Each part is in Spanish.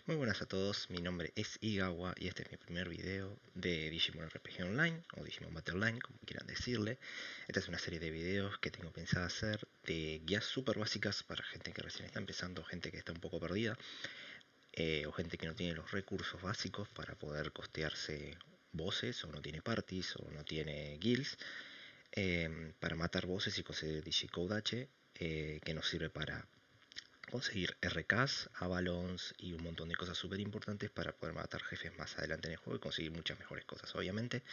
Muy buenas a todos, mi nombre es Igawa y este es mi primer video de Digimon RPG Online o Digimon Battle Online, como quieran decirle. Esta es una serie de videos que tengo pensado hacer de guías súper básicas para gente que recién está empezando, gente que está un poco perdida o gente que no tiene los recursos básicos para poder costearse bosses o no tiene parties o no tiene guilds para matar bosses y conseguir Digicode H que nos sirve para conseguir RKs, Avalons y un montón de cosas súper importantes para poder matar jefes más adelante en el juego y conseguir muchas mejores cosas. Obviamente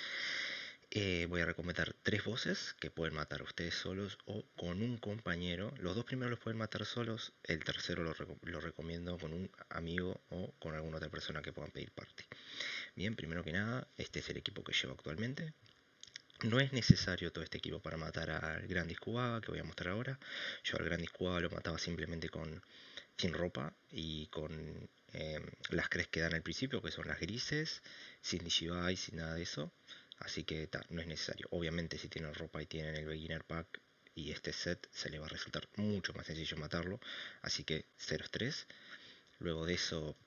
voy a recomendar 3 bosses que pueden matar ustedes solos o con un compañero. Los dos primeros los pueden matar solos, el tercero lo recomiendo con un amigo o con alguna otra persona que puedan pedir party. Bien, primero que nada, este es el equipo que llevo actualmente. No es necesario todo este equipo para matar al Grandis Kuwaga, que voy a mostrar ahora. Yo al Grandis Kuwaga lo mataba simplemente sin ropa y con las crest que dan al principio, que son las grises, sin Digivice, sin nada de eso. Así que no es necesario. Obviamente si tienen ropa y tienen el Beginner Pack y este set, se les va a resultar mucho más sencillo matarlo. Así que 0 estrés. Luego de eso,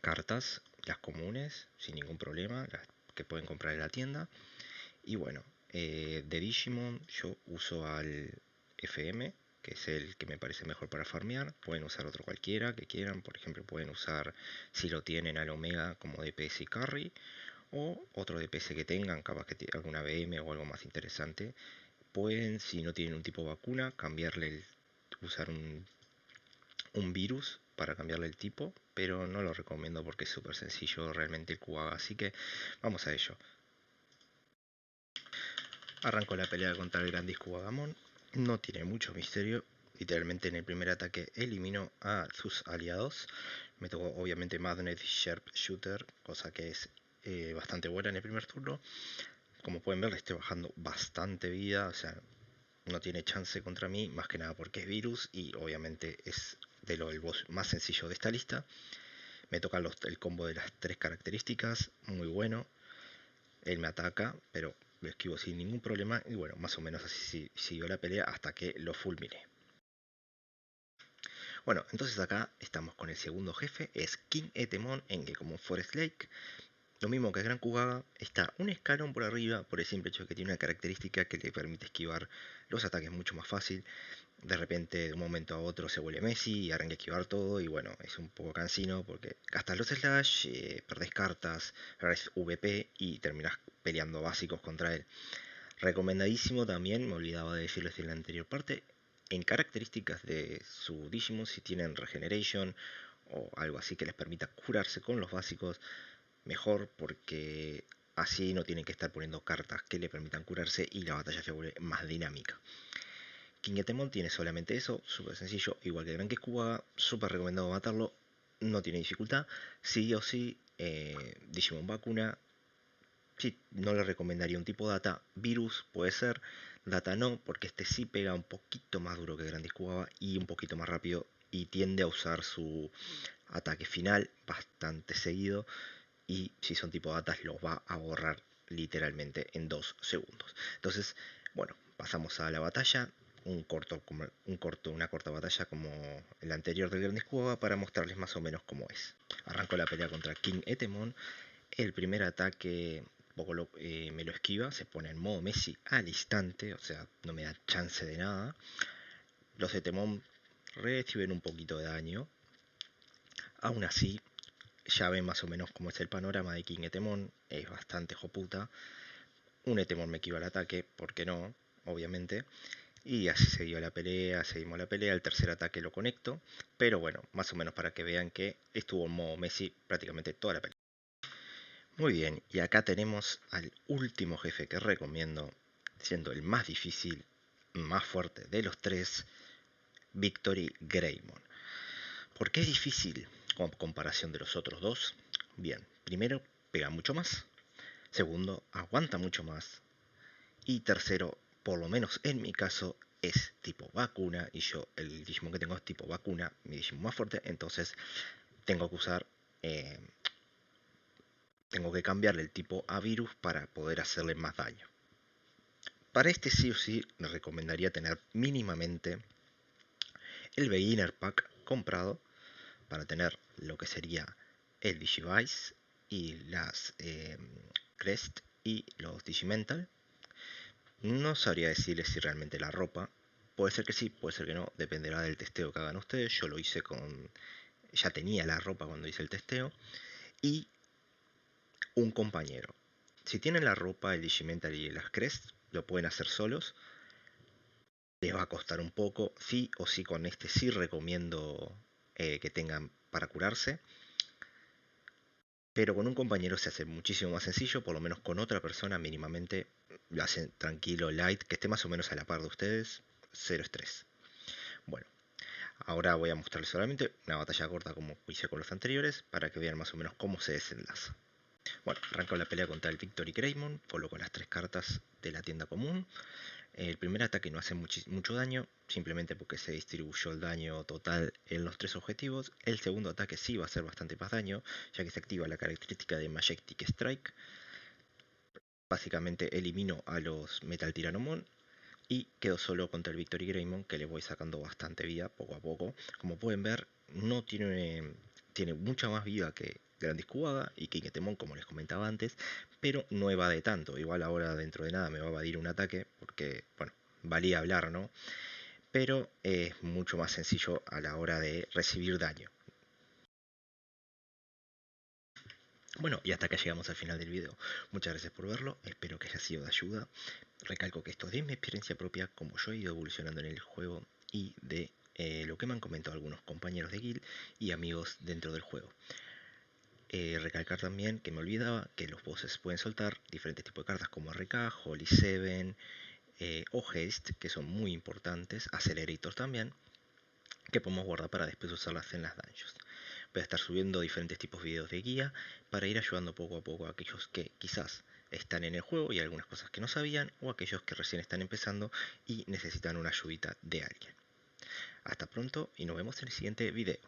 cartas, las comunes, sin ningún problema, las que pueden comprar en la tienda. Y bueno, de Digimon yo uso al FM, que es el que me parece mejor para farmear. Pueden usar otro cualquiera que quieran. Por ejemplo, pueden usar, si lo tienen, al Omega como DPS y carry. O otro DPS que tengan, capaz que alguna BM o algo más interesante. Pueden, si no tienen un tipo vacuna, usar un virus para cambiarle el tipo. Pero no lo recomiendo porque es súper sencillo realmente el Kuwaga. Así que vamos a ello. Arrancó la pelea contra el Grandis Kuwagamon. No tiene mucho misterio. Literalmente en el primer ataque eliminó a sus aliados. Me tocó obviamente Magnet Sharp Shooter, cosa que es bastante buena en el primer turno. Como pueden ver, le estoy bajando bastante vida. O sea, no tiene chance contra mí, más que nada porque es virus y obviamente es el boss más sencillo de esta lista. Me toca el combo de las 3 características, muy bueno. Él me ataca, pero lo esquivo sin ningún problema. Y bueno, más o menos así siguió la pelea hasta que lo fulminé. Bueno, entonces acá estamos con el segundo jefe, es King Etemon en Gekomon Forest Lake. Lo mismo que el Gran Kuwaga, está un escalón por arriba por el simple hecho de que tiene una característica que le permite esquivar los ataques mucho más fácil. De repente, de un momento a otro, se vuelve Messi y arranca a esquivar todo. Y bueno, es un poco cansino porque gastas los slash, perdés cartas, perdés VP y terminas peleando básicos contra él. Recomendadísimo también, me olvidaba de decirles en la anterior parte, en características de su Digimon, si tienen Regeneration o algo así que les permita curarse con los básicos, mejor, porque así no tienen que estar poniendo cartas que le permitan curarse y la batalla se vuelve más dinámica. Kingetemon tiene solamente eso, súper sencillo, igual que Gran Kuwaga, súper recomendado matarlo, no tiene dificultad. Sí o sí, Digimon vacuna. Sí, no le recomendaría un tipo data. Virus puede ser, data no, porque este sí pega un poquito más duro que Grandis Kuwaga y un poquito más rápido y tiende a usar su ataque final bastante seguido. Y si son tipo datas, los va a borrar literalmente en 2 segundos. Entonces, bueno, pasamos a la batalla. Una corta batalla como el anterior del Grandis Kuwaga para mostrarles más o menos cómo es. Arrancó la pelea contra King Etemon. El primer ataque me lo esquiva, se pone en modo Messi al instante, o sea, no me da chance de nada. Los de Temón reciben un poquito de daño. Aún así, ya ven más o menos cómo es el panorama de King Etemon, es bastante joputa. Un Etemon me esquiva el ataque, ¿por qué no? Obviamente. Y así seguimos la pelea, el tercer ataque lo conecto, pero bueno, más o menos para que vean que estuvo en modo Messi prácticamente toda la pelea. Muy bien, y acá tenemos al último jefe que recomiendo, siendo el más difícil, más fuerte de los 3, Victory Greymon. ¿Por qué es difícil con comparación de los otros 2? Bien, primero, pega mucho más. Segundo, aguanta mucho más. Y tercero, por lo menos en mi caso, es tipo vacuna. Y yo, el Digimon que tengo es tipo vacuna, mi Digimon más fuerte. Entonces, tengo que usar tengo que cambiarle el tipo a virus para poder hacerle más daño. Para este sí o sí me recomendaría tener mínimamente el Beginner Pack comprado, para tener lo que sería el Digivice y las Crest y los Digimental. No sabría decirles si realmente la ropa. Puede ser que sí, puede ser que no, dependerá del testeo que hagan ustedes. Yo lo hice con... ya tenía la ropa cuando hice el testeo. Y un compañero. Si tienen la ropa, el Digimental y las Crest, lo pueden hacer solos. Les va a costar un poco. Sí o sí, con este sí recomiendo que tengan para curarse. Pero con un compañero se hace muchísimo más sencillo, por lo menos con otra persona mínimamente lo hacen tranquilo, light, que esté más o menos a la par de ustedes, cero estrés. Bueno, ahora voy a mostrarles solamente una batalla corta como hice con los anteriores, para que vean más o menos cómo se desenlaza. Bueno, arranco la pelea contra el Victory Greymon, coloco las 3 cartas de la tienda común. El primer ataque no hace mucho daño, simplemente porque se distribuyó el daño total en los 3 objetivos. El segundo ataque sí va a hacer bastante más daño, ya que se activa la característica de Majestic Strike. Básicamente elimino a los Metal Tyrannomon y quedo solo contra el Victory Greymon, que le voy sacando bastante vida poco a poco. Como pueden ver, no tiene mucha más vida que Grandis Kuwaga y King Etemon, como les comentaba antes, pero no evade tanto. Igual ahora dentro de nada me va a evadir un ataque, porque, bueno, valía hablar, ¿no? Pero es mucho más sencillo a la hora de recibir daño. Bueno, y hasta acá llegamos al final del video. Muchas gracias por verlo, espero que haya sido de ayuda. Recalco que esto es de mi experiencia propia, como yo he ido evolucionando en el juego y de lo que me han comentado algunos compañeros de guild y amigos dentro del juego. Recalcar también que me olvidaba que los bosses pueden soltar diferentes tipos de cartas como RK, Holy 7 o Haste, que son muy importantes, Accelerator también, que podemos guardar para después usarlas en las dungeons. Voy a estar subiendo diferentes tipos de videos de guía para ir ayudando poco a poco a aquellos que quizás están en el juego y algunas cosas que no sabían, o aquellos que recién están empezando y necesitan una ayudita de alguien. Hasta pronto y nos vemos en el siguiente video.